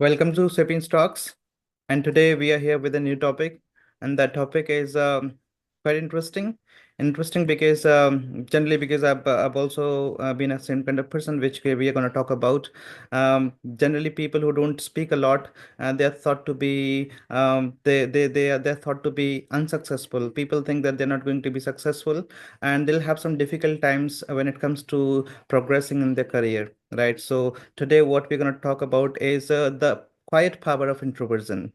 Welcome to SapiensTalks, and today we are here with a new topic, and that topic is quite interesting. Interesting because generally because I've also been a same kind of person which we are going to talk about. Generally, people who don't speak a lot, they are thought to be they're thought to be unsuccessful. People think that they're not going to be successful, and they'll have some difficult times when it comes to progressing in their career. Right. So today, what we're going to talk about is the quiet power of introversion.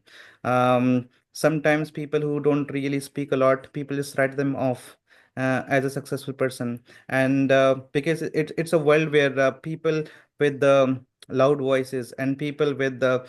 Sometimes people who don't really speak a lot, people just write them off as a successful person, and because it's a world where people with loud voices and people with the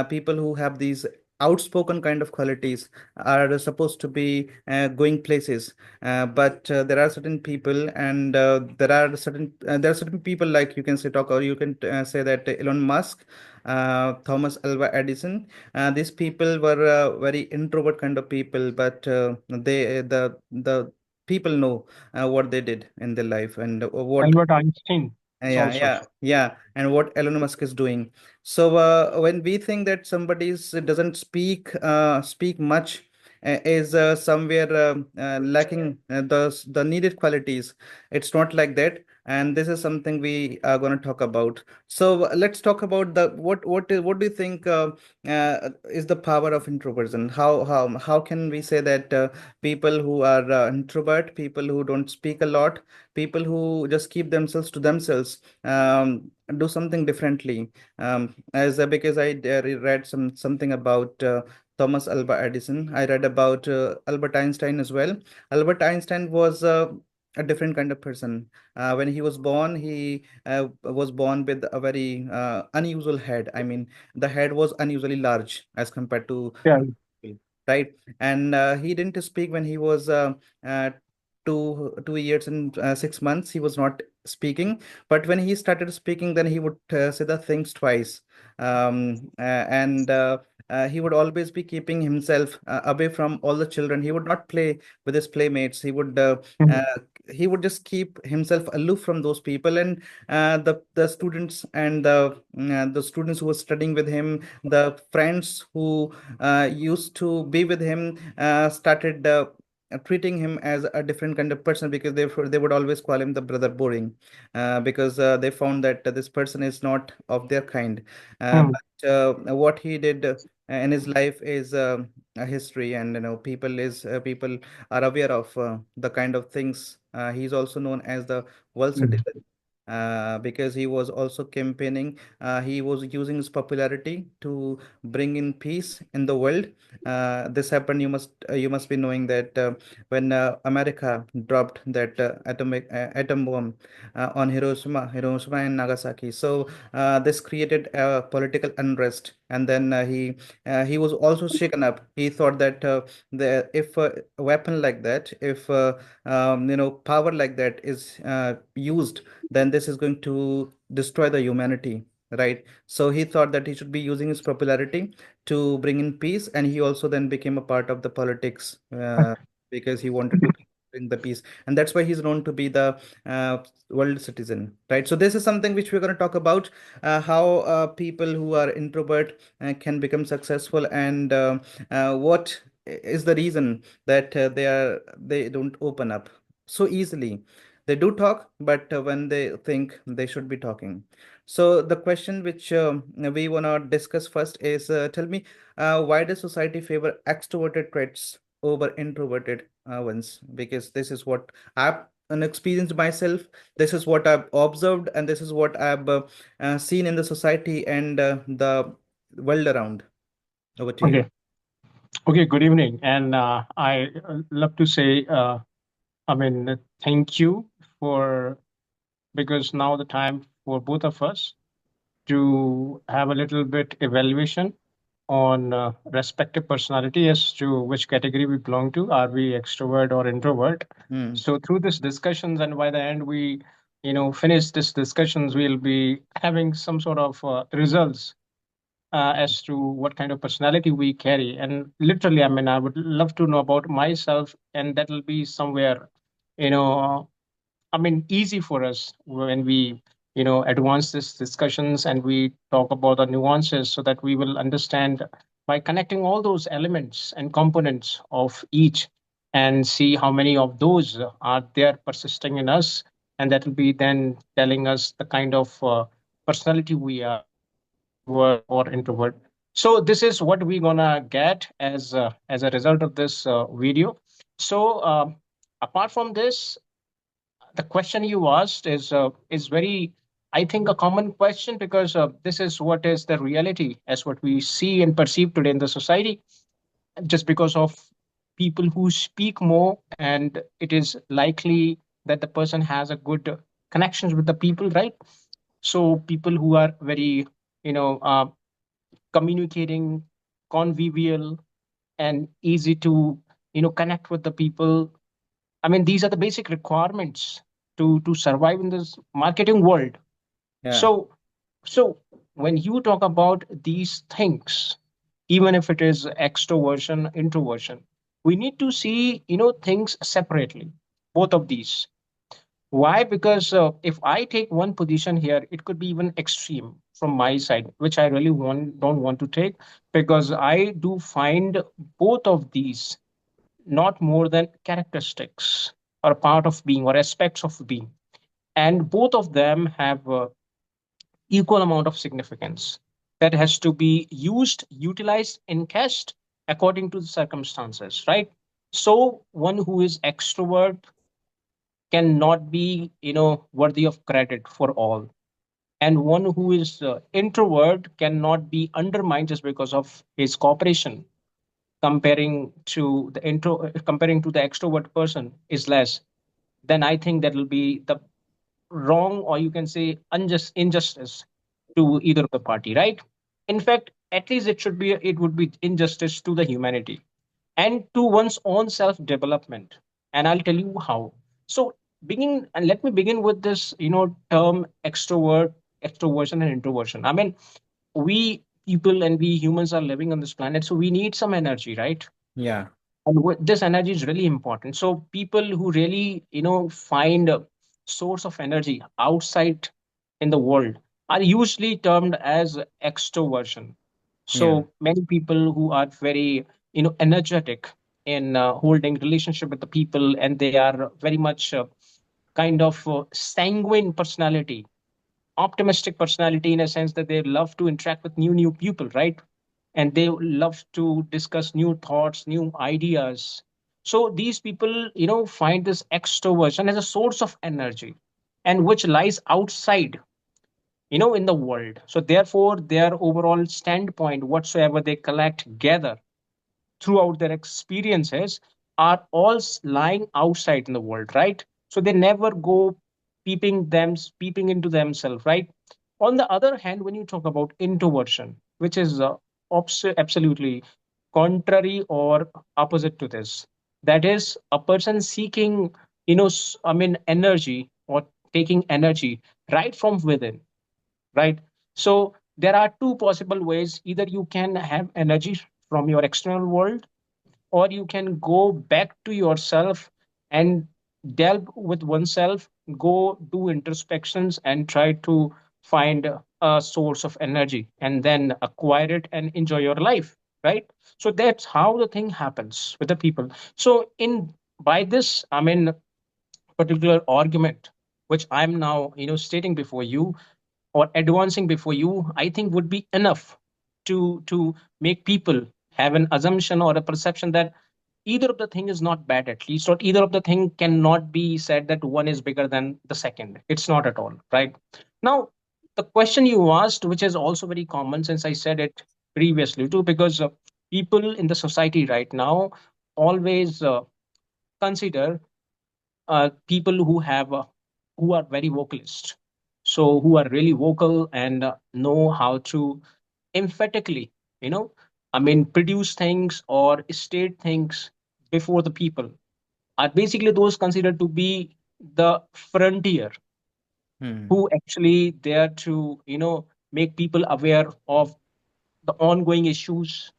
people who have these outspoken kind of qualities are supposed to be going places, but there are certain people, and there are certain people, like you can say talk, or you can say that Elon Musk, Thomas Alva Edison, these people were very introvert kind of people, but the people know what they did in their life, and what Albert Einstein is yeah, also. yeah, yeah, and what Elon Musk is doing. So when we think that somebody doesn't speak much, is somewhere lacking the needed qualities, it's not like that, and this is something we are going to talk about. So let's talk about the what do you think is the power of introversion? How can we say that people who are introvert, people who don't speak a lot, people who just keep themselves to themselves, do something differently, as because read something about Thomas Alva Edison. I read about Albert Einstein as well. Albert Einstein was a different kind of person. When he was born, he was born with a very unusual head. I mean, the head was unusually large as compared to Yeah. right? And he didn't speak when he was uh, 2 years and 6 months. He was not speaking, but when he started speaking, then he would say the things twice, and he would always be keeping himself away from all the children. He would not play with his playmates. Mhm. Uh, he would just keep himself aloof from those people, and the students and the students who were studying with him, the friends who used to be with him, started treating him as a different kind of person, because they would always call him the brother boring, because they found that this person is not of their kind. Mhm. But what he did in his life is a history, and people are aware of the kind of things. He's also known as the world Mhm. citizen, because he was also campaigning. He was using his popularity to bring in peace in the world. This happened. You must be knowing that when America dropped that atom bomb on Hiroshima and Nagasaki. So this created a political unrest, and then he was also shaken up. He thought that if a weapon like that, if power like that is used, then this is going to destroy the humanity. Right. So he thought that he should be using his popularity to bring in peace, and he also then became a part of the politics, because he wanted to bring the peace, and that's why he's known to be the uh, world citizen, right? So this is something which we're going to talk about, how people who are introvert can become successful, and what is the reason that they don't open up so easily. They do talk, but when they think, they should be talking. So the question which we want to discuss first is, tell me, why does society favor extroverted traits over introverted ones? Because this is what I've experienced myself. This is what I've observed, and this is what I've seen in the society and the world around. Over to you. Okay. Okay. Good evening. And I love to say, thank you for because now the time for both of us to have a little bit evaluation on respective personality as to which category we belong to. Are we extrovert or introvert? Hmm. So through this discussions, and by the end we, finish this discussions, we'll be having some sort of results as to what kind of personality we carry. And literally, I would love to know about myself, and that will be somewhere, easy for us when we, advance these discussions and we talk about the nuances so that we will understand by connecting all those elements and components of each and see how many of those are there persisting in us, and that will be then telling us the kind of personality we are, extrovert or introvert. So this is what we're gonna get as a result of this video. So apart from this, the question you asked is very, I think, a common question, because this is what is the reality as what we see and perceive today in the society. Just because of people who speak more, and it is likely that the person has a good connections with the people, right? So people who are very, you know uh, communicating, convivial, and easy to connect with the people. I mean, these are the basic requirements to survive in this marketing world. Yeah, So so when you talk about these things, even if it is extroversion, introversion, we need to see things separately, both of these. Why? Because if I take one position here, it could be even extreme from my side, which I really don't want to take, because I do find both of these not more than characteristics or part of being or aspects of being, and both of them have equal amount of significance that has to be used, utilized, encashed according to the circumstances, right? So one who is extrovert cannot be worthy of credit for all, and one who is introvert cannot be undermined just because of his cooperation. Comparing to the extrovert person is less, then I think that will be the wrong, or you can say unjust injustice to either of the party, right? In fact, at least it would be injustice to the humanity and to one's own self development. And I'll tell you how. So let me begin with this term extroversion and introversion. I mean, we people and we humans are living on this planet, so we need some energy, right? yeah, And this energy is really important. So people who really find a source of energy outside in the world are usually termed as extroversion. yeah, So many people who are very energetic in holding relationship with the people, and they are very much kind of sanguine personality, optimistic personality, in a sense that they love to interact with new people, right? And they love to discuss new thoughts, new ideas. So these people find this extroversion as a source of energy, and which lies outside in the world. So therefore their overall standpoint, whatsoever they collect, gather throughout their experiences, are all lying outside in the world, right? So they never go peeping into themselves, right? On the other hand, when you talk about introversion, which is absolutely contrary or opposite to this, that is a person seeking I mean, energy, or taking energy right from within, right? So there are two possible ways: either you can have energy from your external world, or you can go back to yourself and delve with oneself, go do introspections and try to find a source of energy and then acquire it and enjoy your life, right? So that's how the thing happens with the people. So in by this, I mean, particular argument which I'm now stating before you or advancing before you, I think would be enough to make people have an assumption or a perception that either of the thing is not bad, at least, or either of the thing cannot be said that one is bigger than the second. It's not at all, right? Now, the question you asked, which is also very common, since I said it previously too, because people in the society right now always consider people who are very vocalist, so who are really vocal and know how to emphatically, you know I mean, produce things or state things before the people, are basically those considered to be the frontier, hmm, who actually there to make people aware of the ongoing issues.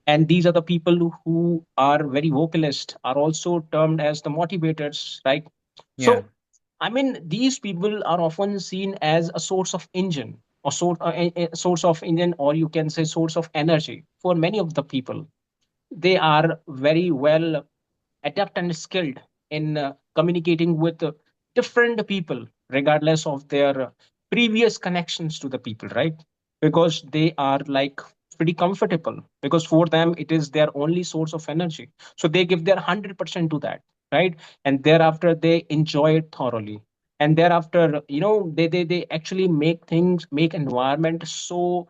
And these are the people who are very vocalist, are also termed as the motivators, right? yeah, So I mean, these people are often seen as a source of engine, or a source of engine, or you can say source of energy for many of the people. They are very well adept and skilled in communicating with different people, regardless of their previous connections to the people, right? Because they are like pretty comfortable, because for them it is their only source of energy. So they give their 100% to that, right? And thereafter they enjoy it thoroughly. And thereafter, they actually make things, make environment so,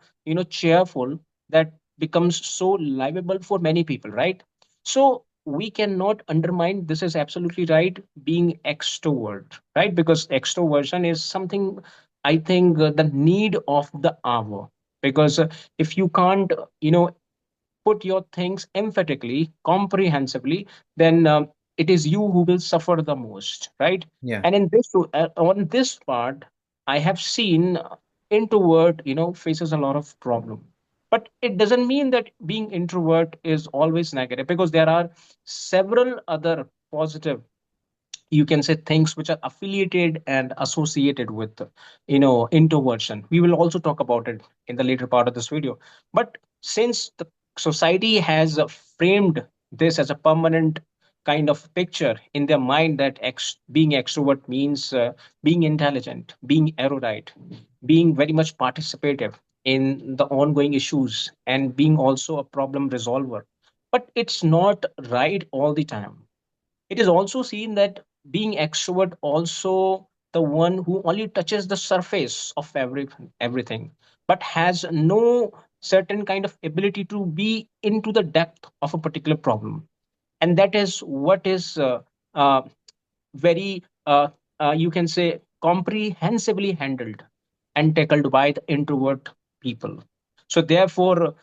cheerful, that becomes so livable for many people, right? So we cannot undermine, this is absolutely right, being extrovert, right? Because extroversion is something, I think, the need of the hour. Because if you can't, put your things emphatically, comprehensively, then it is you who will suffer the most, right? Yeah. And in this, on this part, I have seen introvert, faces a lot of problem. But it doesn't mean that being introvert is always negative, because there are several other positive, you can say, things which are affiliated and associated with, introversion. We will also talk about it in the later part of this video. But since the society has framed this as a permanent kind of picture in their mind, that being extrovert means being intelligent, being erudite, being very much participative in the ongoing issues, and being also a problem resolver. But it's not right all the time. It is also seen that being extrovert also the one who only touches the surface of everything, but has no certain kind of ability to be into the depth of a particular problem. And that is what is uh, very you can say comprehensively handled and tackled by the introvert people. So therefore,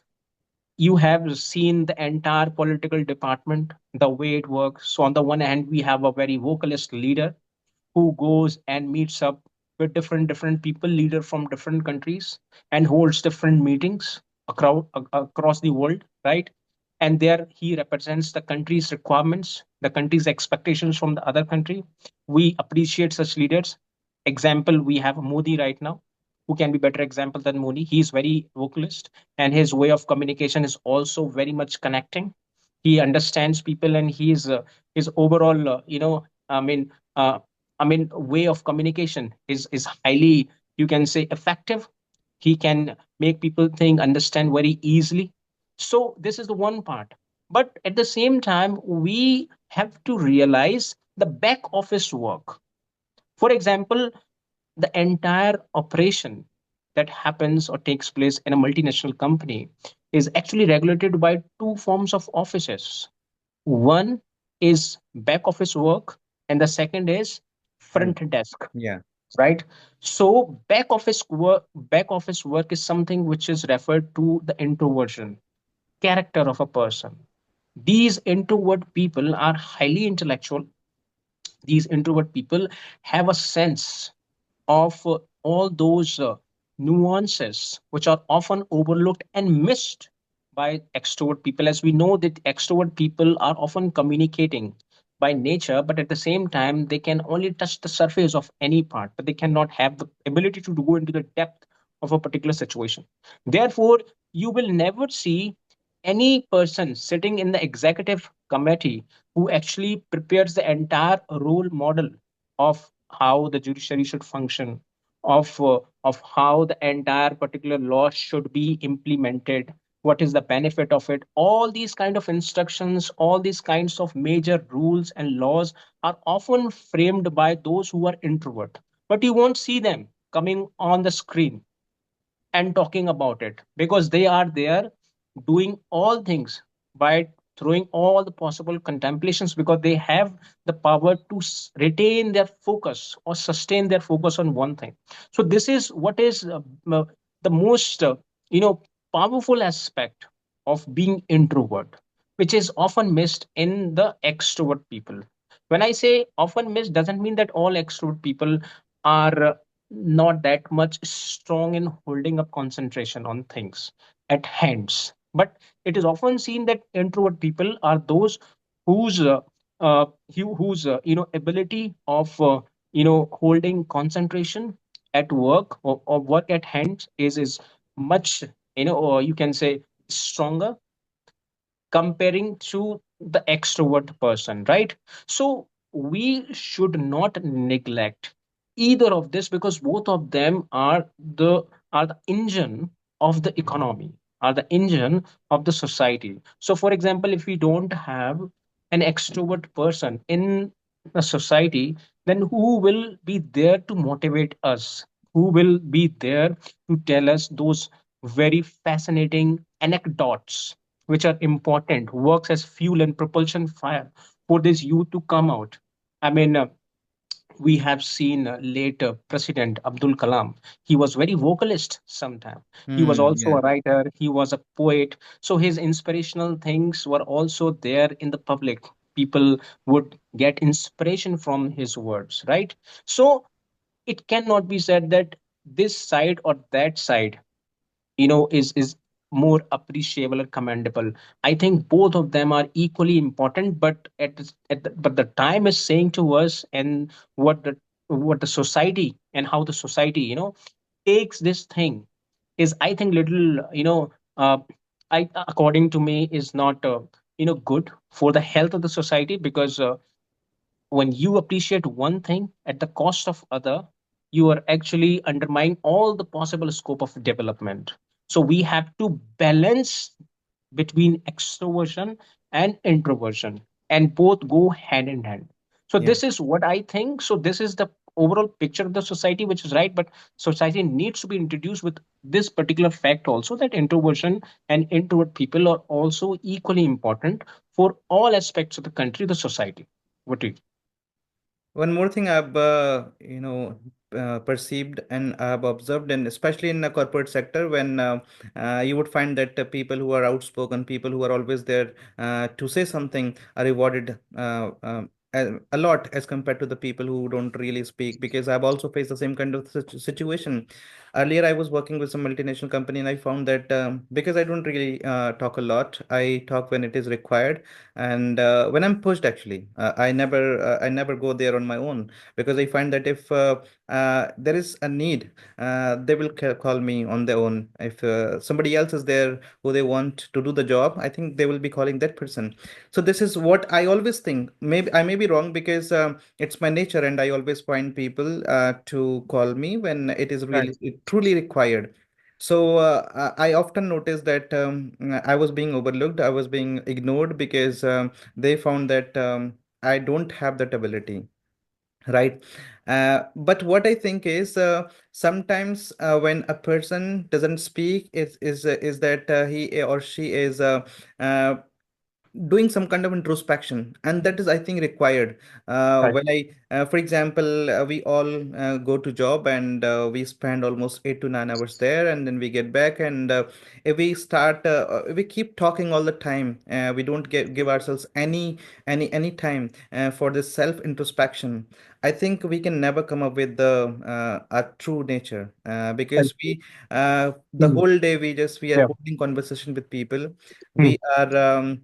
you have seen the entire political department, the way it works. So on the one hand, we have a very vocalist leader who goes and meets up with different people, leader from different countries, and holds different meetings across the world, right? And there he represents the country's requirements, the country's expectations from the other country. We appreciate such leaders. Example, we have Modi right now. Who can be better example than Modi? He's very vocalist, and his way of communication is also very much connecting. He understands people, and his overall, I mean, uh, way of communication is highly, you can say, effective. He can make people think, understand very easily. So this is the one part. But at the same time, we have to realize the back office work. For example, the entire operation that happens or takes place in a multinational company is actually regulated by two forms of offices. One is back office work, and the second is Mm. front desk, Yeah. right? So back office work is something which is referred to the introversion character of a person. These introvert people are highly intellectual. These introvert people have a sense of all those nuances which are often overlooked and missed by extrovert people. As we know that extrovert people are often communicating by nature, but at the same time they can only touch the surface of any part, but they cannot have the ability to go into the depth of a particular situation. Therefore, you will never see any person sitting in the executive committee who actually prepares the entire role model of how the judiciary should function, of how the entire particular law should be implemented, what is the benefit of it. All these kind of instructions, all these kinds of major rules and laws are often framed by those who are introvert, but you won't see them coming on the screen and talking about it, because they are there doing all things by throwing all the possible contemplations, because they have the power to retain their focus or sustain their focus on one thing. So this is what is the most you know powerful aspect of being introvert, which is often missed in the extrovert people. When I say often missed, doesn't mean that all extrovert people are not that much strong in holding up concentration on things at hands. But it is often seen that introvert people are those whose ability of holding concentration at work, or work at hand is much, or you can say, stronger, comparing to the extrovert person, right? So we should not neglect either of this, because both of them are the engine of the economy, are the engine of the society. So for example, if we don't have an extrovert person in a society, then who will be there to motivate us, who will be there to tell us those very fascinating anecdotes which are important, works as fuel and propulsion fire for this youth to come out. I mean, we have seen later President Abdul Kalam. He was very vocalist sometime. He was Hmm, also yeah. a writer. He was a poet. So his inspirational things were also there in the public. People would get inspiration from his words, right? So it cannot be said that this side or that side is more appreciable or commendable. I think both of them are equally important, but but the time is saying to us, and what the society and how the society takes this thing is, I think, little, I according to me, is not good for the health of the society, because when you appreciate one thing at the cost of other, you are actually undermining all the possible scope of development. So we have to balance between extroversion and introversion, and both go hand in hand. So Yeah. this is what I think. So this is the overall picture of the society, which is right, but society needs to be introduced with this particular fact also, that introversion and introvert people are also equally important for all aspects of the country, the society. What do you? One more thing I've perceived and I've observed, and especially in the corporate sector, when you would find that people who are outspoken, people who are always there to say something, are rewarded a lot as compared to the people who don't really speak. Because I've also faced the same kind of situation. Earlier, I was working with some multinational company, and I found that because I don't really talk a lot, I talk when it is required, and when I'm pushed. Actually, I never go there on my own, because I find that if there is a need, they will call me on their own. If somebody else is there who they want to do the job, I think they will be calling that person. So this is what I always think. Maybe I may be wrong, because it's my nature, and I always find people to call me when it is Right. really truly required. So I often notice that I was being overlooked, I was being ignored, because they found that I don't have that ability, right? But what I think is, sometimes when a person doesn't speak, is that he or she is uh, doing some kind of introspection, and that is, I think, required. Right. When I For example, we all go to job, and we spend almost 8 to 9 hours there, and then we get back, and if we keep talking all the time, we don't give ourselves any time for this self introspection. I think we can never come up with the our true nature, Right. because the Hmm. whole day we are Yeah. holding conversation with people. Hmm. We are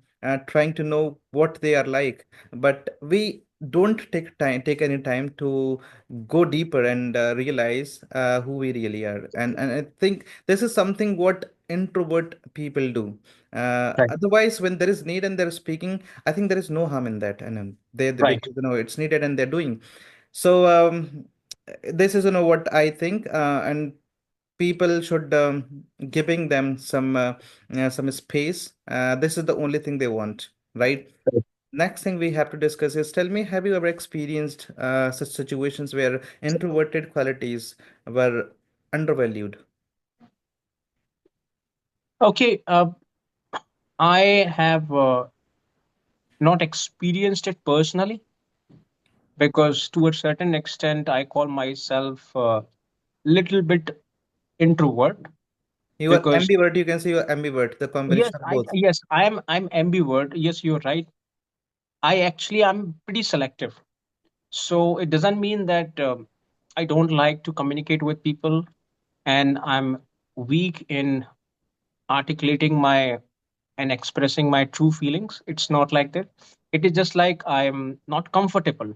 trying to know what they are like, but we don't take any time to go deeper and realize who we really are. And I think this is something what introvert people do. Right. Otherwise, when there is need and they're speaking, I think there is no harm in that, and Right. because it's needed and they're doing so. This is what I think, and people should giving them some space. This is the only thing they want, right? Right. Next thing we have to discuss is, tell me, have you ever experienced such situations where introverted qualities were undervalued? Okay. I have not experienced it personally, because to a certain extent I call myself a little bit introvert. You are Because ambivert, you can say you're ambivert, the yes, combination of I both. yes I'm ambivert. Yes, you're right. I'm pretty selective. So it doesn't mean that I don't like to communicate with people, and I'm weak in articulating my and expressing my true feelings. It's not like that. It is just like I'm not comfortable.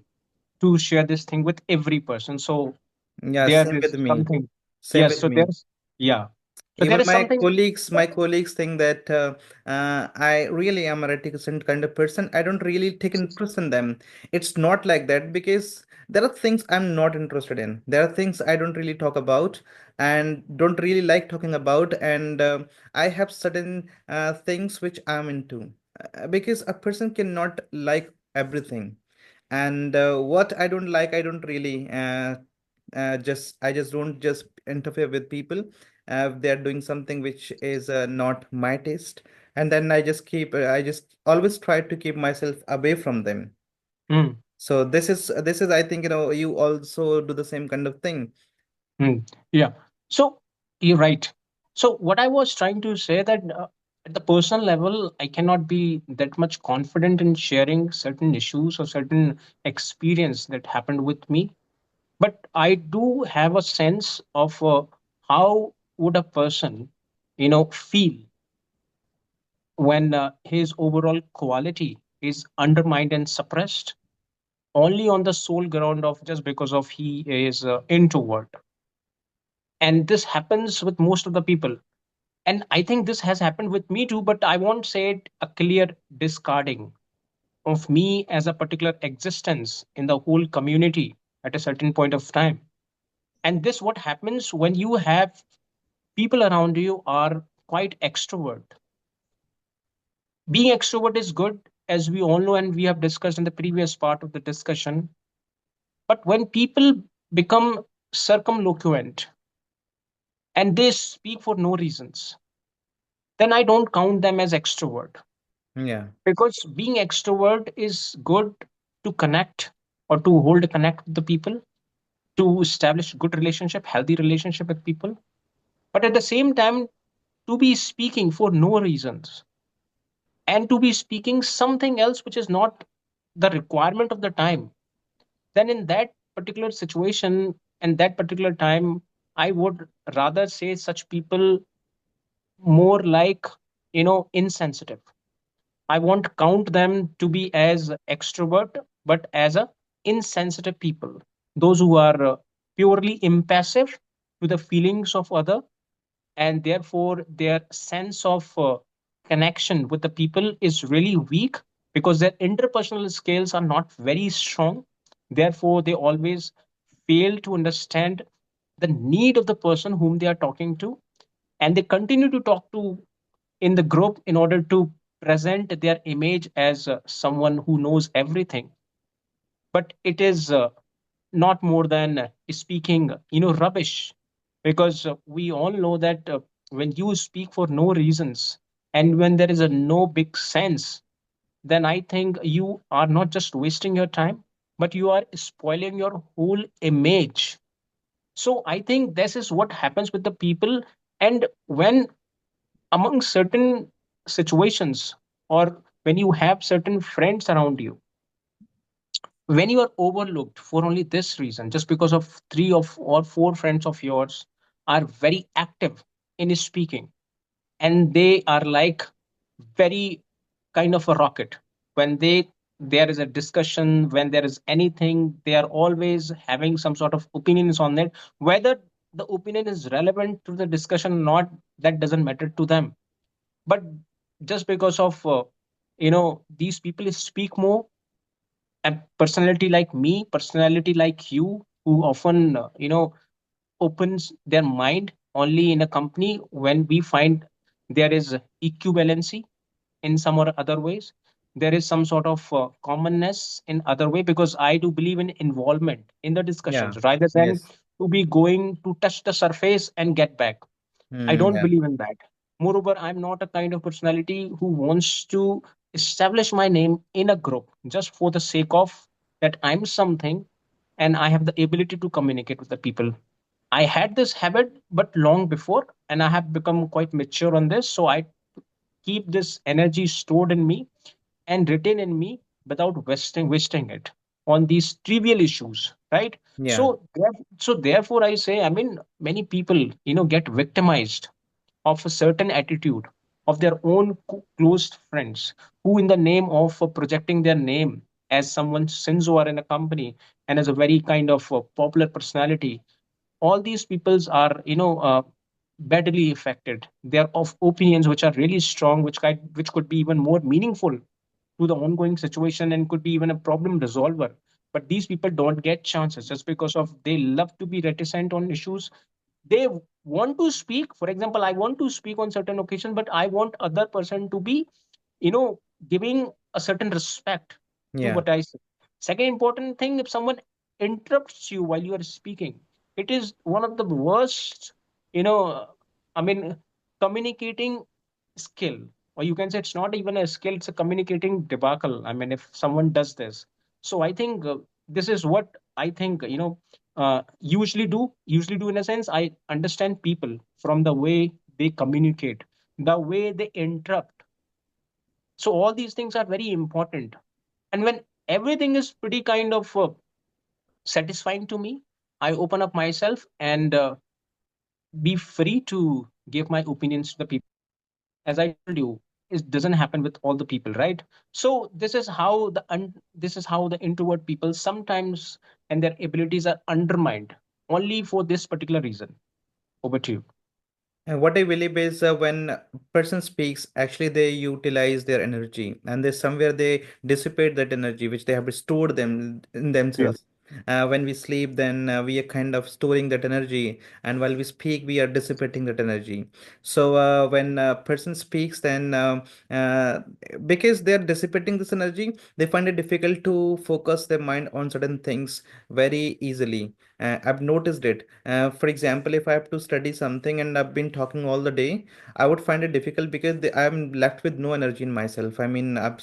to share this thing with every person. So Yeah, there same is with me. something. Same Yes, with so me. there's, yeah. So there Even is something. my colleagues think that I really am a reticent kind of person. I don't really take interest in them. It's not like that, because there are things I'm not interested in. There are things I don't really talk about and don't really like talking about. And I have certain things which I'm into. Because a person cannot like everything. And what I don't like, I don't really just I just don't just interfere with people if they are doing something which is not my taste. And then I just always try to keep myself away from them. Mm, So this is I think, you also do the same kind of thing. mm, yeah. So you're right. So what I was trying to say that at the personal level, I cannot be that much confident in sharing certain issues or certain experience that happened with me. But I do have a sense of how would a person, feel when his overall quality is undermined and suppressed only on the sole ground of just because of he is introvert. And this happens with most of the people, and I think this has happened with me too, but I won't say it a clear discarding of me as a particular existence in the whole community at a certain point of time. And this what happens when you have people around you are quite extrovert. Being extrovert is good, as we all know, and we have discussed in the previous part of the discussion. But when people become circumlocuent and they speak for no reasons, then I don't count them as extrovert. Yeah, Because being extrovert is good to connect or to hold a connect with the people, to establish good relationship, healthy relationship with people. But at the same time, to be speaking for no reasons and to be speaking something else which is not the requirement of the time, then in that particular situation and that particular time, I would rather say such people more like, insensitive. I won't count them to be as extrovert, but as a insensitive people. Those who are purely impassive to the feelings of other, and therefore their sense of connection with the people is really weak because their interpersonal skills are not very strong. Therefore, they always fail to understand the need of the person whom they are talking to, and they continue to talk to in the group in order to present their image as someone who knows everything. But it is not more than speaking, rubbish, because we all know that when you speak for no reasons and when there is a no big sense, then I think you are not just wasting your time, but you are spoiling your whole image. So I think this is what happens with the people. And when among certain situations, or when you have certain friends around you, when you are overlooked for only this reason, just because of three of or four friends of yours are very active in speaking, and they are like very kind of a rocket. When there is a discussion, when there is anything, they are always having some sort of opinions on it. Whether the opinion is relevant to the discussion or not, that doesn't matter to them. But just because of these people speak more, a personality like me, personality like you, who often opens their mind only in a company when we find there is equivalency in some or other ways, there is some sort of commonness in other way, because I do believe in involvement in the yeah, discussions rather than yes. to be going to touch the surface and get back. I don't Yeah, believe in that. Moreover, I'm not a kind of personality who wants to establish my name in a group just for the sake of that I'm something and I have the ability to communicate with the people. I had this habit, but long before, and I have become quite mature on this. So I keep this energy stored in me and retain in me without wasting it on these trivial issues, right? yeah, So therefore, I say, I mean, many people, get victimized of a certain attitude of their own close friends, who in the name of projecting their name, as someone since who are in a company and as a very kind of popular personality, all these peoples are badly affected. They are of opinions which are really strong, which could be even more meaningful to the ongoing situation and could be even a problem resolver. But these people don't get chances just because of they love to be reticent on issues. They want to speak. For example, I want to speak on certain occasion, but I want other person to be you know giving a certain respect to Yeah. what I say. Second important thing, if someone interrupts you while you are speaking, it is one of the worst, you know I mean, communicating skill, or you can say it's not even a skill, it's a communicating debacle. I mean, if someone does this. So I think this is what I think, usually do, in a sense, I understand people from the way they communicate, the way they interrupt. So all these things are very important. And when everything is pretty kind of satisfying to me, I open up myself and be free to give my opinions to the people. As I told you, it doesn't happen with all the people, right? So this is how the introvert people sometimes, and their abilities are undermined only for this particular reason. Over to you. And what I believe is when a person speaks, actually they utilize their energy, and they somewhere they dissipate that energy which they have stored them in Yeah. themselves. When we sleep, then we are kind of storing that energy, and while we speak, we are dissipating that energy. So when a person speaks, then uh, because they are dissipating this energy, they find it difficult to focus their mind on certain things very easily. I've noticed it. For example, if I have to study something and I've been talking all the day, I would find it difficult because I'm left with no energy in myself. I mean, I've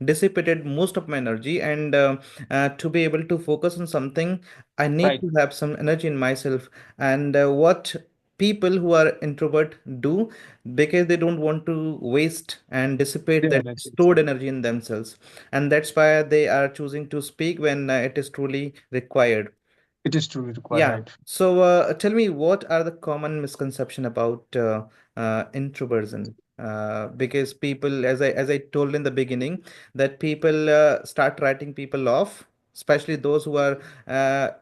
dissipated most of my energy, and to be able to focus on something, I need Right. to have some energy in myself. And what people who are introvert do, because they don't want to waste and dissipate Yeah, that that's it. stored energy in themselves, and that's why they are choosing to speak when it is truly required. It is truly required, Yeah. right? So tell me, what are the common misconception about introversion? Because people, as I told in the beginning, that people start writing people off, especially those who are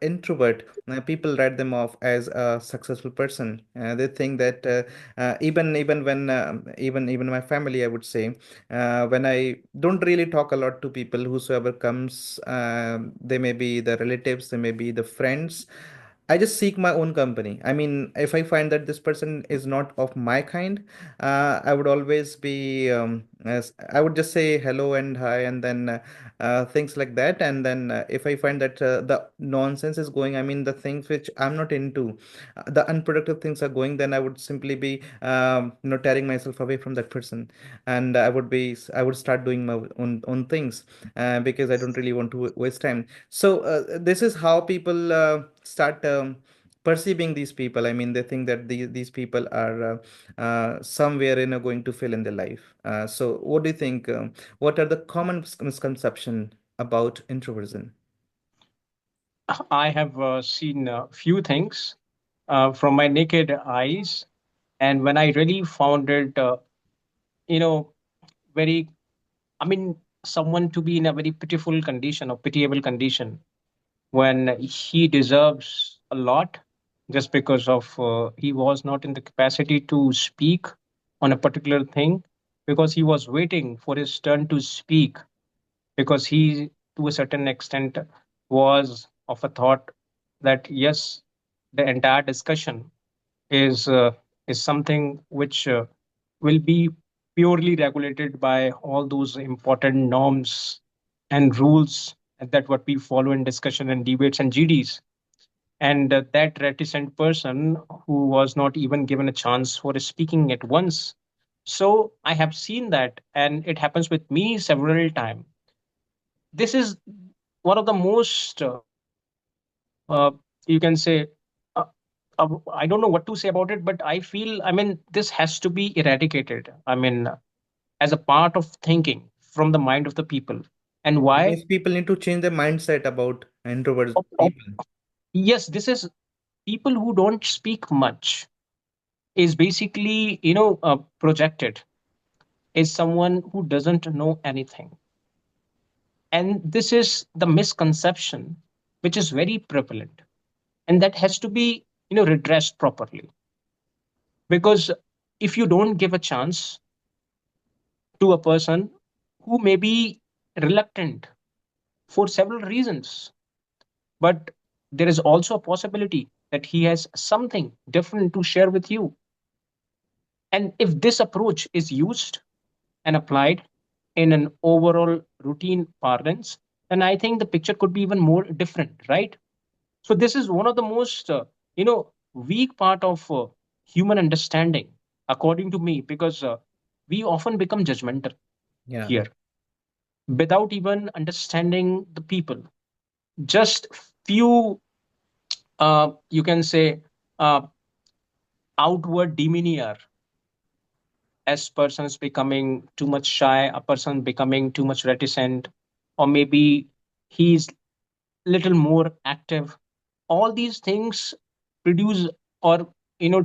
introvert. People write them off as a successful person. They think that even when even my family, I would say, when I don't really talk a lot to people, whosoever comes, they may be the relatives, they may be the friends. I just seek my own company. I mean, if I find that this person is not of my kind, I would always be, as I would just say hello and hi, and then things like that. And then if I find that the nonsense is going, I mean, the things which I'm not into, the unproductive things are going, then I would simply be, tearing myself away from that person, and I would start doing my own things, because I don't really want to waste time. So this is how people start perceiving these people. I mean, they think that these people are somewhere going to fill in their life. So what do you think? What are the common misconception about introversion? I have seen a few things from my naked eyes, and when I really found it, you know, very, I mean, someone to be in a very pitiful condition or pitiable condition when he deserves a lot just because of he was not in the capacity to speak on a particular thing because he was waiting for his turn to speak because he to a certain extent was of a thought that yes, the entire discussion is uh, is something which will be purely regulated by all those important norms and rules that what we follow in discussion and debates and GDs. And that reticent person who was not even given a chance for speaking at once. So I have seen that, and it happens with me several times. This is one of the most, you can say, uh, I don't know what to say about it, but I feel, I mean, this has to be eradicated. I mean, as a part of thinking from the mind of the people. And why? Means people need to change their mindset about introvert Of, of, people. yes, this is people who don't speak much is basically, projected is someone who doesn't know anything. And this is the misconception which is very prevalent, and that has to be, redressed properly. Because if you don't give a chance to a person who may be reluctant for several reasons, but there is also a possibility that he has something different to share with you. And if this approach is used and applied in an overall routine parlance, then I think the picture could be even more different, right? So this is one of the most, weak part of human understanding, according to me, because we often become judgmental Yeah. here without even understanding the people. Just few, you can say, uh, outward demeanor, as person is becoming too much shy, a person becoming too much reticent, or maybe he's little more active. All these things produce, or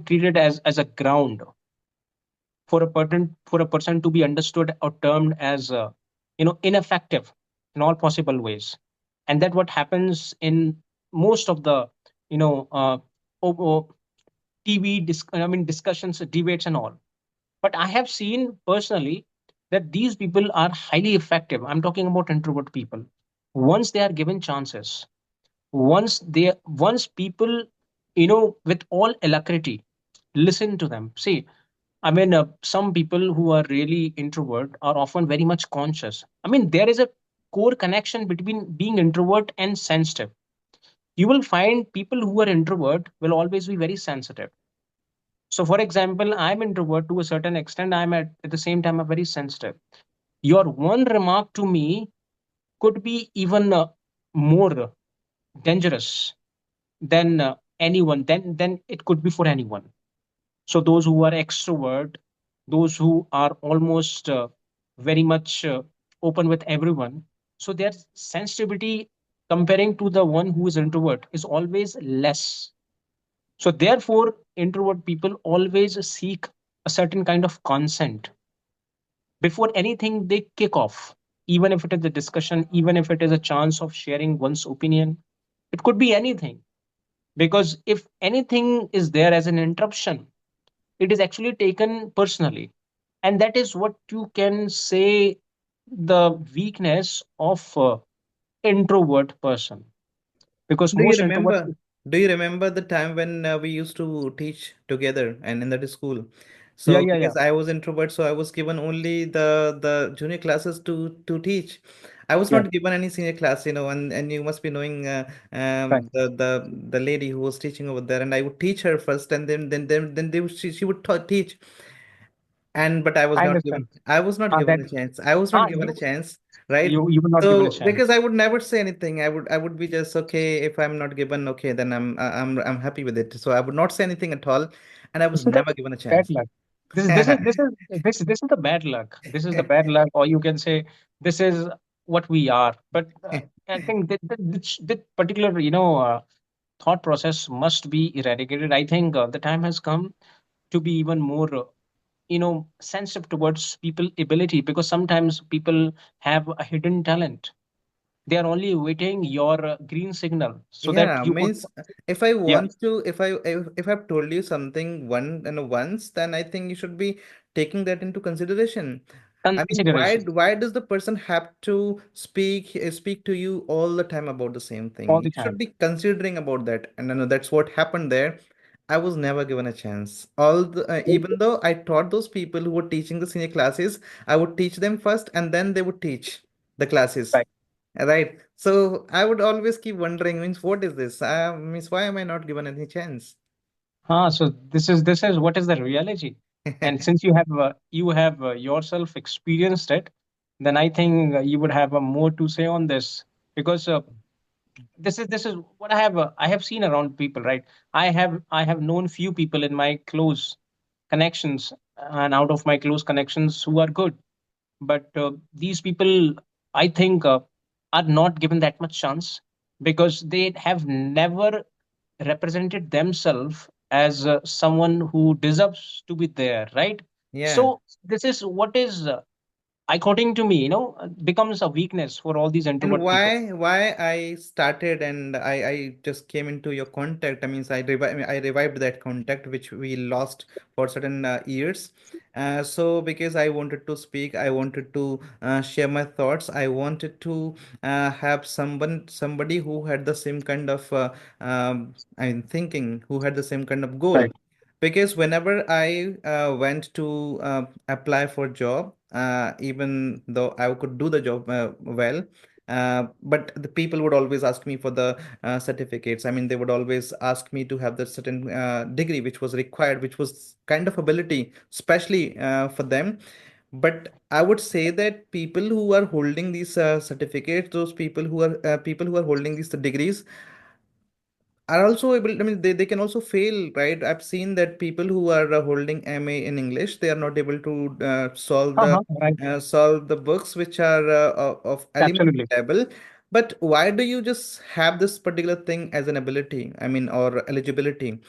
treated as a ground for a person to be understood or termed as ineffective in all possible ways. And that what happens in most of the you know uh, TV discussions, debates, and all. But I have seen personally that these people are highly effective. I'm talking about introvert people. Once they are given chances, once people, with all alacrity, listen to them. See, some people who are really introvert are often very much conscious. There is a core connection between being introvert and sensitive. You will find people who are introvert will always be very sensitive. So, for example, I'm introvert to a certain extent. At the same time, I'm very sensitive. Your one remark to me could be even more dangerous than anyone. Then it could be for anyone. So those who are extrovert, those who are almost very much open with everyone, so their sensitivity comparing to the one who is introvert is always less. So therefore, introvert people always seek a certain kind of consent before anything they kick off, even if it is a discussion, even if it is a chance of sharing one's opinion. It could be anything, because if anything is there as an interruption, it is actually taken personally. And that is what you can say the weakness of introvert person, because Do you most introvert. remember? Do you remember the time when we used to teach together and in that school? Yeah, So yeah, yeah. because I was introvert, so I was given only the junior classes to teach. I was Yes, not given any senior class, and you must be knowing right. the lady who was teaching over there, and I would teach her first, and then she would teach, and but I understand. I was not That given a chance. I was not given a you chance, right? you were not given a So chance. because I would never say anything, I would be just okay. If I'm not given, okay, then I'm happy with it. So I would not say anything at all, and I was So that never given a bad chance. luck. This is the bad luck. This is the bad luck, or you can say this is what we are. But I think that particular thought process must be eradicated. I think the time has come to be even more sensitive towards people ability, because sometimes people have a hidden talent. They are only waiting your green signal so that Yeah, you could. means if I Yeah, want to, if I've told you something once, then I think you should be taking that into consideration. I mean, why consideration why does the person have to speak to you all the time about the same thing? all You the should time. be considering about that. And I know that's what happened there. I was never given a chance. Even though I taught those people who were teaching the senior classes, I would teach them first, and then they would teach the classes. Right. Right. So I would always keep wondering, means what is this? Means why am I not given any chance? So this is what is the reality. And since you have yourself experienced it, then I think you would have more to say on this, because this is what I have seen around people, right? I have known few people in my close connections, and out of my close connections who are good. But these people, I think, are not given that much chance, because they have never represented themselves as someone who deserves to be there, right? Yeah. So this is what is according to me, becomes a weakness for all these And introvert people. why I started and I just came into your contact. I mean, I revived that contact which we lost for certain years. So because I wanted to speak, I wanted to share my thoughts. I wanted to have somebody who had the same kind of I mean thinking, who had the same kind of goal. Right. Because whenever I went to apply for job, even though I could do the job well, but the people would always ask me for the certificates. I mean, they would always ask me to have the certain degree which was required, which was kind of ability, especially for them. But I would say that people who are holding these certificates, those people who are holding these degrees, are also able. I mean, they can also fail, right? I've seen that people who are holding MA in English, they are not able to Right. solve the books which are of elementary Absolutely. level. But why do you just have this particular thing as an ability? I mean, or eligibility?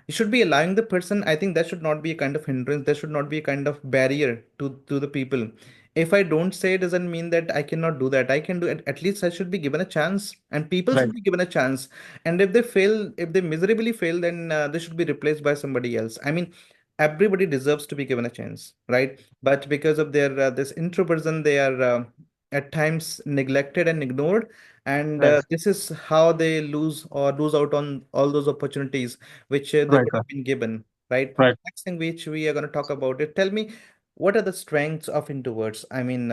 You should be allowing the person. I think that should not be a kind of hindrance. There should not be a kind of barrier to the people. If I don't say, doesn't mean that I cannot do that. I can do it. At least I should be given a chance, and people Right. should be given a chance. And if they fail, if they miserably fail, then they should be replaced by somebody else. I mean, everybody deserves to be given a chance, right? But because of their this introversion, they are at times neglected and ignored, and Right. this is how they lose out on all those opportunities which they Right. could have been given, right? Right. Next thing which we are going to talk about it. Tell me, what are the strengths of introverts? I mean,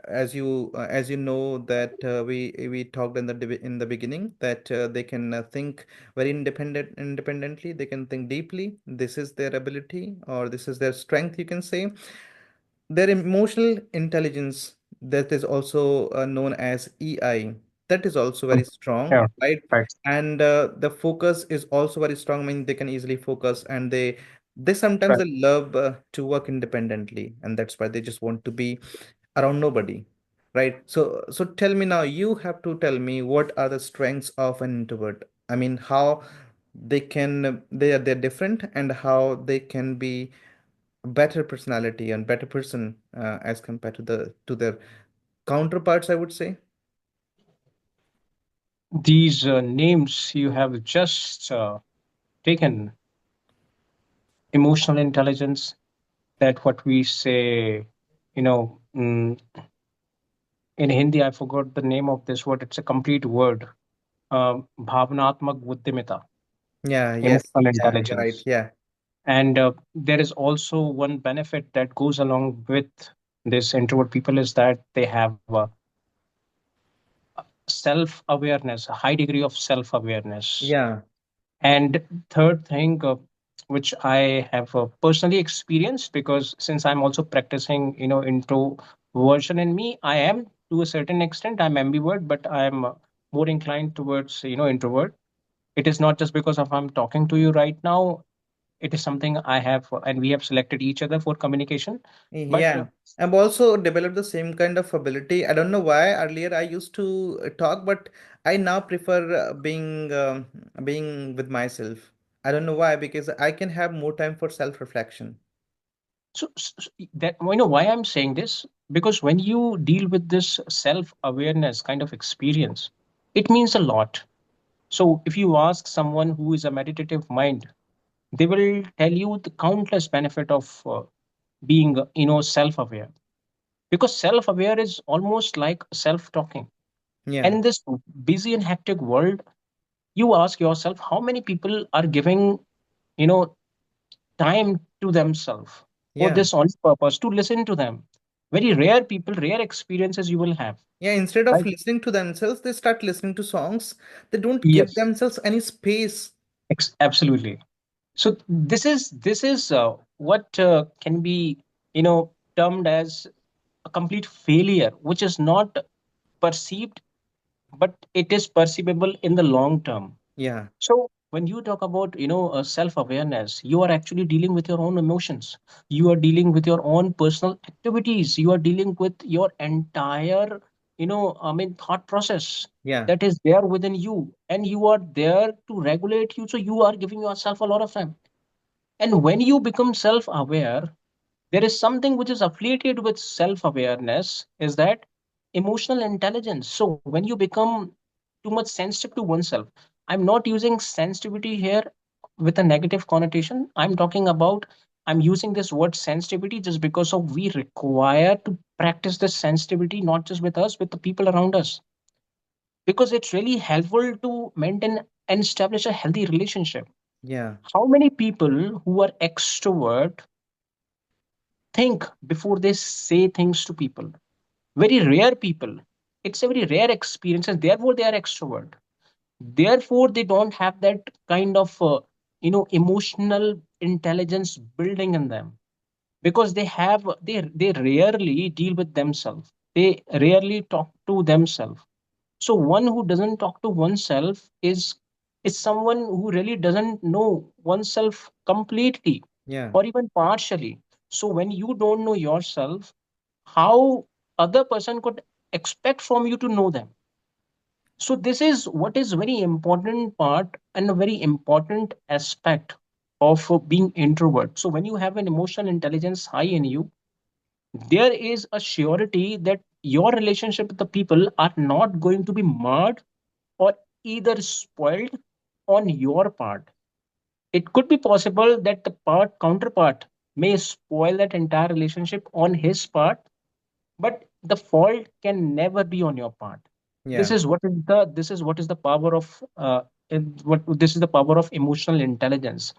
as you know that we talked in in the beginning that they can think very independently. They can think deeply. This is their ability, or this is their strength, you can say. Their emotional intelligence, that is also known as EI, that is also Mm. very strong, Yeah. right? Right. And the focus is also very strong. I mean, they can easily focus, and they sometimes Right. they love to work independently, and that's why they just want to be around nobody, right? So tell me now, you have to tell me what are the strengths of an introvert. I mean, how they're different, and how they can be better personality and better person as compared to their counterparts, I would say. These names you have just taken: emotional intelligence, that what we say, in Hindi, I forgot the name of this word. It's a complete word. Bhavnatmak buddhimita, Yeah, yes, emotional yeah, you're right. intelligence. Yeah, And there is also one benefit that goes along with this introvert people, is that they have self awareness, a high degree of self awareness. yeah, And third thing, which I have personally experienced, because since I'm also practicing, introversion in me, I am to a certain extent, I'm ambivert, but I'm more inclined towards, introvert. It is not just because of I'm talking to you right now. It is something I have, and we have selected each other for communication. But yeah. I've also developed the same kind of ability. I don't know why. Earlier I used to talk, but I now prefer being with myself. I don't know why, because I can have more time for self-reflection. that, why I'm saying this, because when you deal with this self awareness kind of experience, it means a lot. So if you ask someone who is a meditative mind, they will tell you the countless benefit of being, self-aware. Because self-aware is almost like self-talking. And Yeah, in this busy and hectic world, you ask yourself how many people are giving, you know, time to themselves for yeah. this only purpose to listen to them. Very rare people, rare experiences you will have, Yeah, instead of right? listening to themselves, they start listening to songs. They don't give Yes, themselves any space. absolutely. So this is what can be, termed as a complete failure, which is not perceived, but it is perceivable in the long term. Yeah, So when you talk about, self awareness, you are actually dealing with your own emotions. You are dealing with your own personal activities. You are dealing with your entire, thought process yeah, that is there within you, and you are there to regulate you. So you are giving yourself a lot of time. And when you become self aware, There is something which is affiliated with self awareness, is that emotional intelligence. So when you become too much sensitive to oneself, I'm not using sensitivity here with a negative connotation. I'm talking about, I'm using this word sensitivity just because of we require to practice this sensitivity, not just with us, with the people around us, because it's really helpful to maintain and establish a healthy relationship. Yeah, How many people who are extrovert think before they say things to people? Very rare people. It's a very rare experience, and therefore they are extrovert. Therefore, they don't have that kind of emotional intelligence building in them, because they rarely deal with themselves. They rarely talk to themselves. So one who doesn't talk to oneself is someone who really doesn't know oneself completely yeah, or even partially. So when you don't know yourself, how other person could expect from you to know them? So this is what is very important part and a very important aspect of being introvert. So when you have an emotional intelligence high in you, there is a surety that your relationship with the people are not going to be marred or either spoiled on your part. It could be possible that the part counterpart may spoil that entire relationship on his part, but the fault can never be on your part. This yeah, is what is the this is what is the power of what this is the power of emotional intelligence.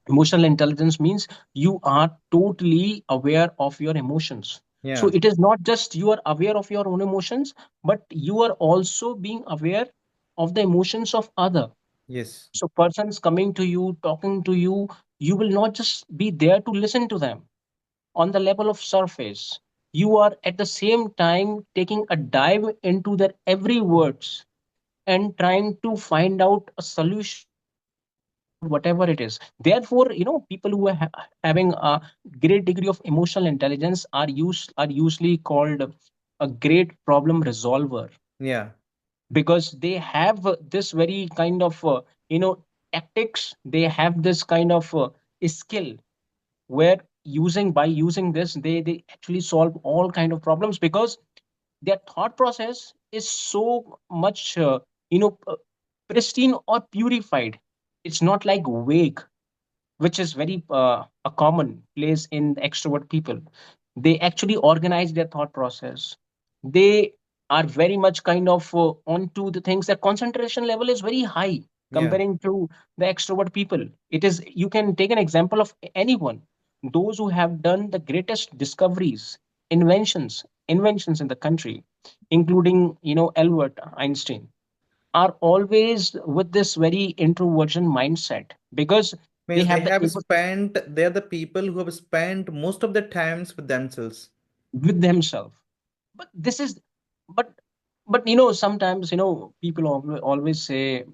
Emotional intelligence means you are totally aware of your emotions. So yeah, it is not just you are aware of your own emotions, but you are also being aware of the emotions of other. yes, So persons coming to you, talking to you, you will not just be there to listen to them on the level of surface. You are at the same time taking a dive into their every words and trying to find out a solution or trying to find out whatever it is. Therefore, people who are having a great degree of emotional intelligence are usually called a great problem resolver, yeah, because they have this very kind of you know tactics. They have this kind of skill where using this, they actually solve all kind of problems, because their thought process is so much pristine or purified. It's not like vague, which is very a common place in extrovert people. They actually organize their thought process. They are very much kind of onto the things. Their concentration level is very high yeah, comparing to the extrovert people. It is, you can take an example of anyone, those who have done the greatest discoveries, inventions in the country, including Albert Einstein, are always with this very introversion mindset, because they means they have the have able spent, they're the people who have spent most of their times with themselves. with themselves. But this is but sometimes people always say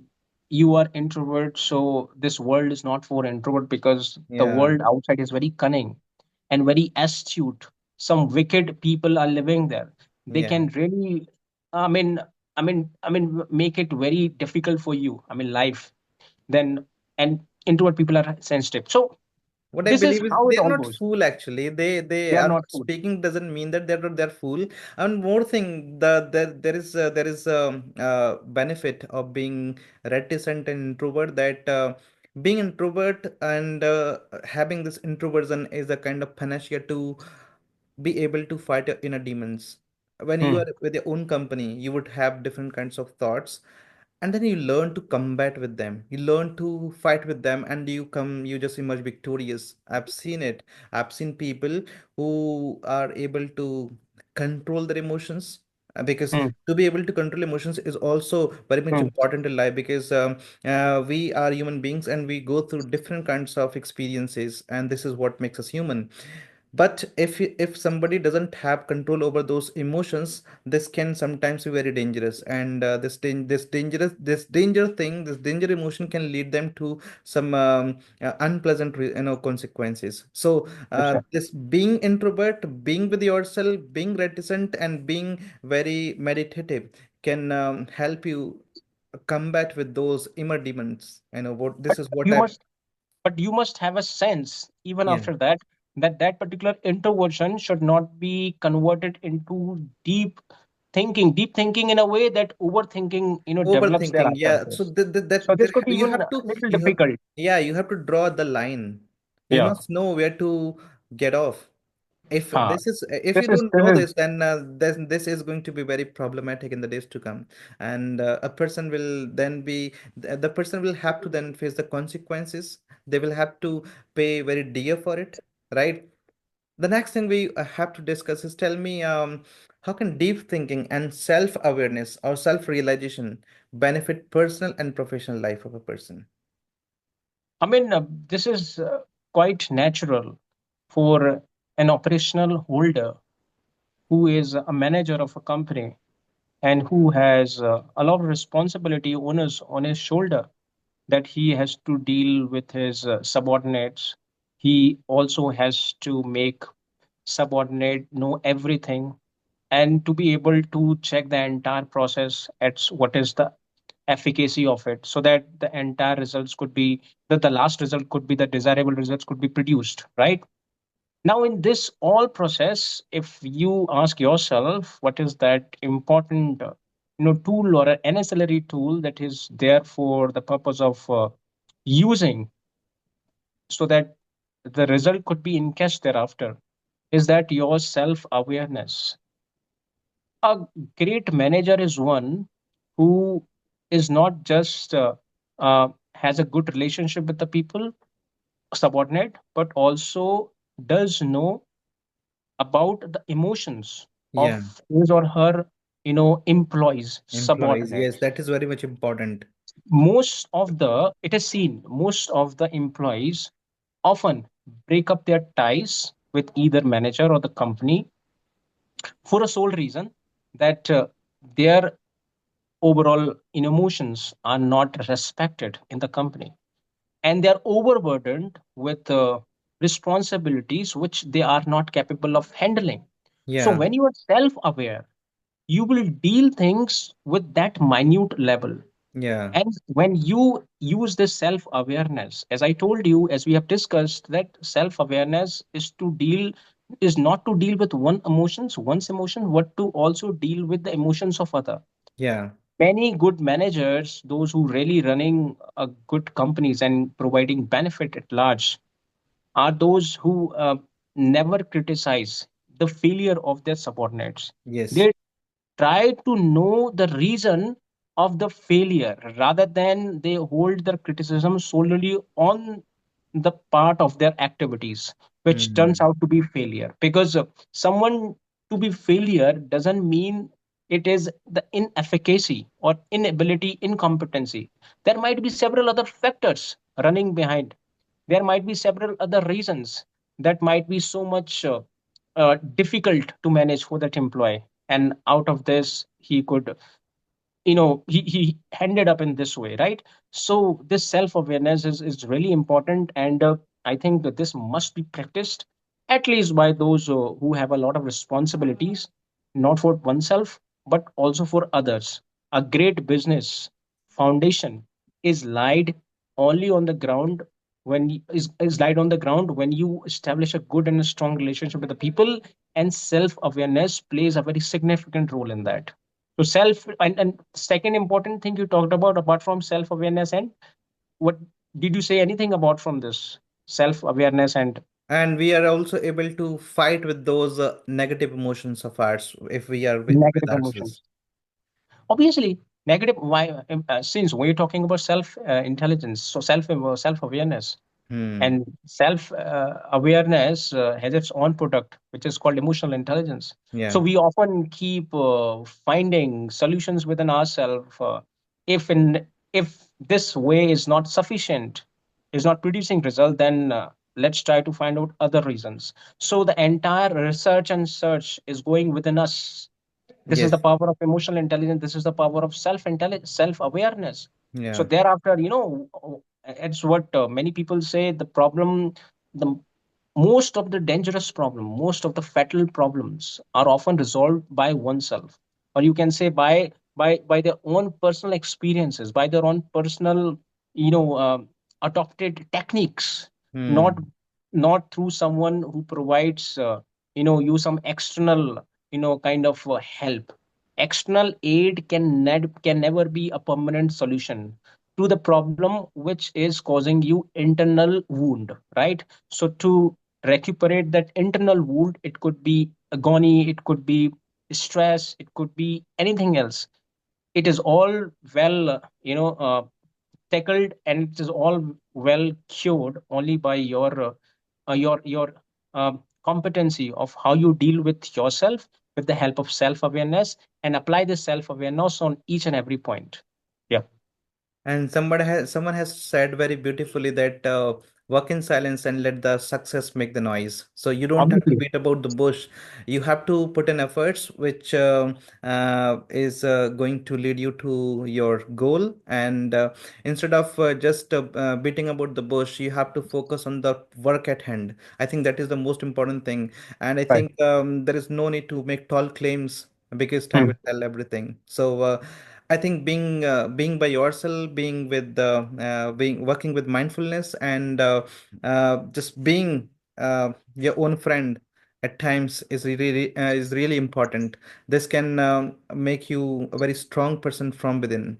you are introvert, so this world is not for introvert, because the Yeah, world outside is very cunning and very astute. Some wicked people are living there. They yeah. can really, i mean I mean make it very difficult for you, life. Then, and introvert people are sensitive. So What I this is believe is how it they're all not goes. fool actually. They They are are not not food. speaking doesn't mean that they're fool. And more thing, there is benefit of being reticent and introvert, that being introvert and having this introversion is a kind of panacea to be able to fight your inner demons. When you Hmm. are with your own company, you would have different kinds of thoughts, and then you learn to combat with them, you learn to fight with them, and you just emerge victorious. I've seen it. I've seen people who are able to control their emotions, because Hmm. to be able to control emotions is also very much Hmm. important in life, because we are human beings and we go through different kinds of experiences, and this is what makes us human. But if somebody doesn't have control over those emotions, this can sometimes be very dangerous, and this danger thing, this danger emotion can lead them to some unpleasant consequences. So this being introvert, being with yourself, being reticent, and being very meditative can help you combat with those inner demons. What this but is what you I. must but you must have a sense even Yeah, after that. that that particular introversion should not be converted into deep thinking in a way that overthinking, develops Overthinking, thereafter yeah. So this. that So this could be you even have a to, little you have, difficult. yeah, you have to draw the line. You Yeah. must know where to get off. If Ha. this is, if you This is don't this know is this, then this is going to be very problematic in the days to come, and a person will then be, the person will have to then face the consequences. They will have to pay very dear for it, right? The next thing we have to discuss is, tell me, how can deep thinking and self-awareness or self-realization benefit personal and professional life of a person? I mean, this is quite natural for an operational holder who is a manager of a company and who has a lot of responsibility onus on his shoulder, that he has to deal with his subordinates. He also has to make subordinate know everything, and to be able to check the entire process at what is the efficacy of it, so that the entire results could be, that the last result could be, the desirable results could be produced, right? Now in this all process, if you ask yourself what is that important tool or an ancillary tool that is there for the purpose of using, so that the result could be encashed thereafter, is that your self awareness. A great manager is one who is not just has a good relationship with the people, subordinate, but also does know about the emotions Yeah, of his or her employees, employees. Yes, subordinates. that is very much important. Most of the It is seen, most of the employees often break up their ties with either manager or the company for a sole reason that their overall emotions are not respected in the company, and they are overburdened with responsibilities which they are not capable of handling. So Yeah, when you are self aware, you will deal things with that minute level. yeah, And when you use this self awareness, as I told you, as we have discussed, that self awareness is not to deal with one's emotion, but to also deal with the emotions of other. yeah, Many good managers, those who really running good companies and providing benefit at large, are those who never criticize the failure of their subordinates. yes, They try to know the reason of the failure rather than they hold their criticism solely on the part of their activities, which turns hmm, out to be failure. Because someone to be failure doesn't mean it is the inefficacy or inability, incompetency. There might be several other factors running behind. There might be several other reasons that might be so much difficult to manage for that employee, and out of this he could, he ended up in this way, right? So this self awareness is really important, and I think that this must be practiced at least by those who have a lot of responsibilities, not for oneself but also for others. A great business foundation is laid only on the ground is laid on the ground when you establish a good and a strong relationship with the people, and self awareness plays a very significant role in that. So and second important thing you talked about apart from self awareness, and what did you say anything about from this self awareness and and we are also able to fight with those negative emotions of ours if we are with negative ourselves. emotions? Obviously, negative. Why? Since we're talking about self intelligence, so self awareness Hmm, and self awareness has its own product, which is called emotional intelligence. So yeah, we often keep finding solutions within ourselves. If in if this way is not sufficient, is not producing result, then let's try to find out other reasons. So the entire research and search is going within us. This is the yes, power of emotional intelligence. This is the power of self intelligence, self awareness. So yeah, thereafter, it's what many people say. The problem, the most of the dangerous problem, most of the fatal problems are often resolved by oneself, or you can say by their own personal experiences, by their own personal, you know, uh, adopted techniques, not hmm, not through someone who provides you some external kind of help. External aid can never be a permanent solution to the problem which is causing you internal wound, right? So to recuperate that internal wound, it could be agony, it could be stress, it could be anything else. It is all well tackled, and it is all well cured only by your competency of how you deal with yourself with the help of self awareness, and apply this self awareness on each and every point. Yeah, And someone has said very beautifully that work in silence and let the success make the noise. So you don't have to obviously. beat about the bush. You have to put in efforts, which is going to lead you to your goal. And instead of just beating about the bush, you have to focus on the work at hand. I think that is the most important thing. And I Right. think there is no need to make tall claims because time Hmm. will tell everything. So. I think being by yourself, being working with mindfulness, and just being your own friend at times is really important. This can make you a very strong person from within,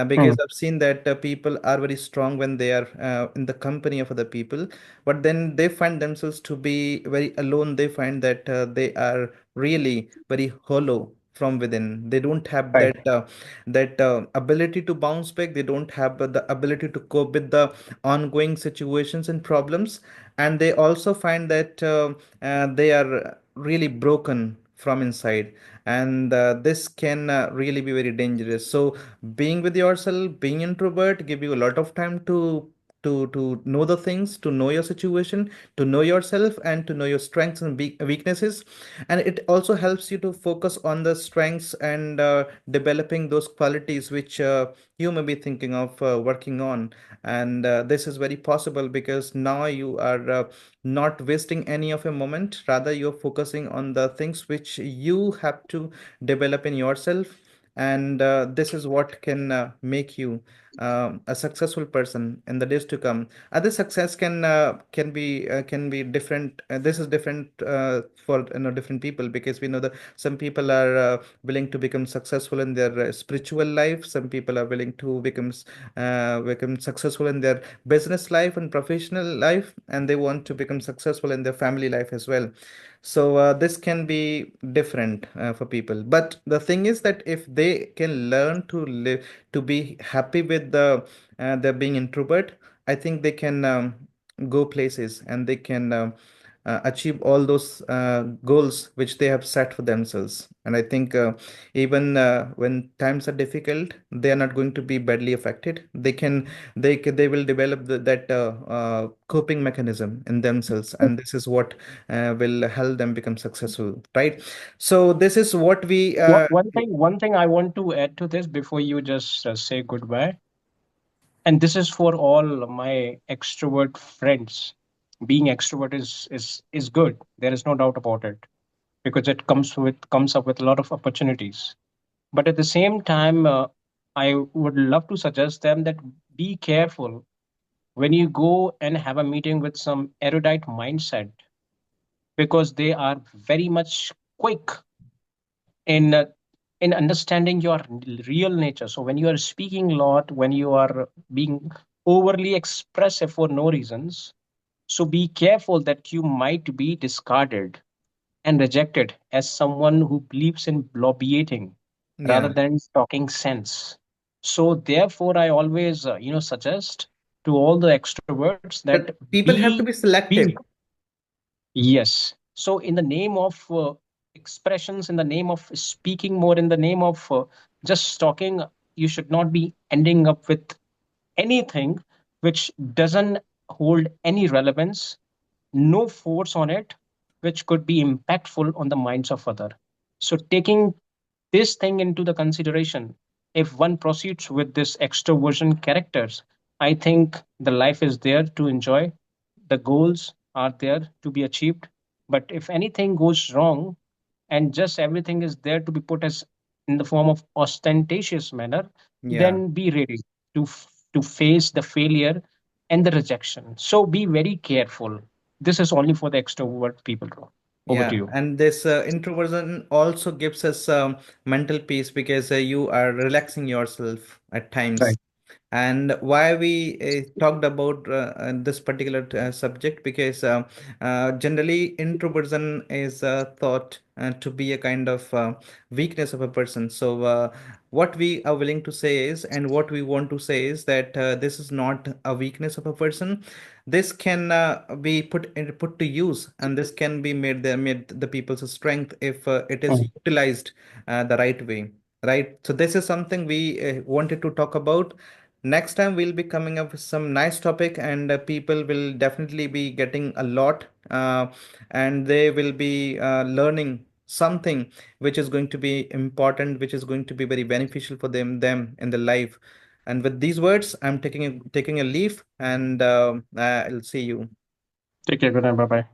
because Hmm. I've seen that people are very strong when they are in the company of other people, but then they find themselves to be very alone. They find that they are really very hollow from within. They don't have Right. that ability to bounce back. They don't have the ability to cope with the ongoing situations and problems, and they also find that they are really broken from inside, and this can really be very dangerous. So being with yourself, being introvert, give you a lot of time to know the things, to know your situation, to know yourself, and to know your strengths and weaknesses. And it also helps you to focus on the strengths and developing those qualities which you may be thinking of working on. And this is very possible because now you are not wasting any of your moment. Rather, you're focusing on the things which you have to develop in yourself. And this is what can make you a successful person in the days to come. Other success can be different. This is different for different people, because we know that some people are willing to become successful in their spiritual life. Some people are willing to become successful in their business life and professional life, and they want to become successful in their family life as well. So this can be different for people, but the thing is that if they can learn to live, to be happy with the being introvert, I think they can go places, and they can achieve all those goals which they have set for themselves. And I think even when times are difficult, they are not going to be badly affected. They will develop that coping mechanism in themselves, and this is what will help them become successful, right? So this is what we One thing I want to add to this before you just say goodbye, and this is for all my extrovert friends. Being extrovert is good. There is no doubt about it, because it comes up with a lot of opportunities. But at the same time, I would love to suggest them that be careful when you go and have a meeting with some erudite mindset, because they are very much quick in understanding your real nature. So when you are speaking a lot, when you are being overly expressive for no reasons, so be careful that you might be discarded and rejected as someone who believes in bloviating rather yeah. than talking sense. So therefore, I always suggest to all the extroverts that But people have to be be selective. yes. So in the name of expressions, in the name of speaking more, in the name of just talking, you should not be ending up with anything which doesn't hold any relevance, no force on it, which could be impactful on the minds of other. So taking this thing into the consideration, if one proceeds with this extroversion characters, I think the life is there to enjoy, the goals are there to be achieved. But if anything goes wrong, and just everything is there to be put as in the form of ostentatious manner, Yeah. then be ready to face the failure and the rejection. So be very careful. this is only for the extrovert people, bro. Over to Yeah, you. and this introversion also gives us mental peace because you are relaxing yourself at times. Right. And why we talked about this particular subject, because generally introversion is thought to be a kind of weakness of a person. So what we are willing to say is, and what we want to say is that this is not a weakness of a person. This can be put to use, and this can be made the people's strength if it is Mm. utilized the right way. Right. So this is something we wanted to talk about. Next time we'll be coming up with some nice topic, and people will definitely be getting a lot, and they will be learning something which is going to be important, which is going to be very beneficial for them in their life. And with these words, I'm taking a leave, and I'll see you. Take care. Good night. Bye bye.